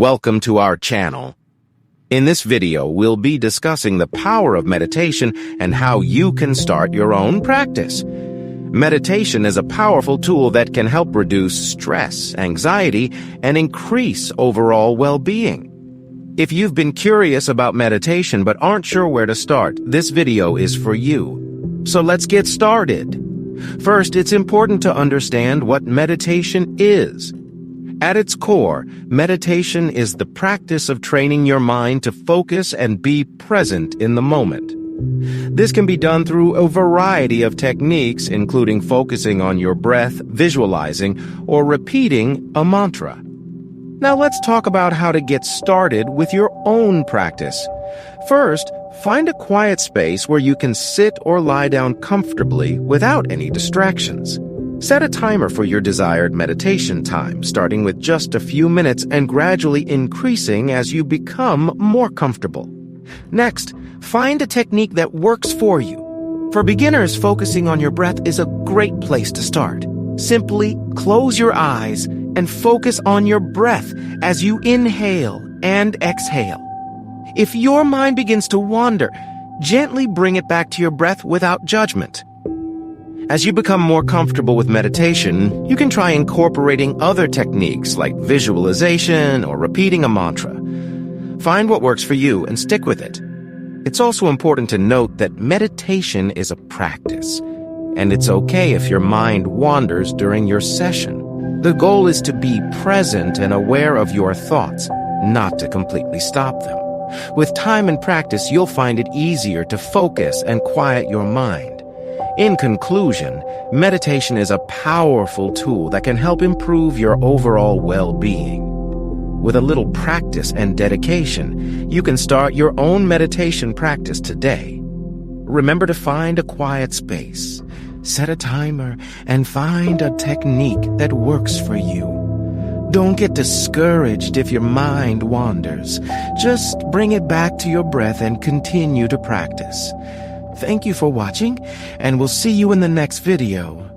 Welcome to our channel. In this video, we'll be discussing the power of meditation and how you can start your own practice. Meditation is a powerful tool that can help reduce stress, anxiety, and increase overall well-being. If you've been curious about meditation but aren't sure where to start, this video is for you. So let's get started. First, it's important to understand what meditation is. At its core, meditation is the practice of training your mind to focus and be present in the moment. This can be done through a variety of techniques, including focusing on your breath, visualizing, or repeating a mantra. Now let's talk about how to get started with your own practice. First, find a quiet space where you can sit or lie down comfortably without any distractions. Set a timer for your desired meditation time, starting with just a few minutes and gradually increasing as you become more comfortable. Next, find a technique that works for you. For beginners, focusing on your breath is a great place to start. Simply close your eyes and focus on your breath as you inhale and exhale. If your mind begins to wander, gently bring it back to your breath without judgment. As you become more comfortable with meditation, you can try incorporating other techniques like visualization or repeating a mantra. Find what works for you and stick with it. It's also important to note that meditation is a practice, and it's okay if your mind wanders during your session. The goal is to be present and aware of your thoughts, not to completely stop them. With time and practice, you'll find it easier to focus and quiet your mind. In conclusion, meditation is a powerful tool that can help improve your overall well-being. With a little practice and dedication, you can start your own meditation practice today. Remember to find a quiet space, set a timer, and find a technique that works for you. Don't get discouraged if your mind wanders. Just bring it back to your breath and continue to practice. Thank you for watching, and we'll see you in the next video.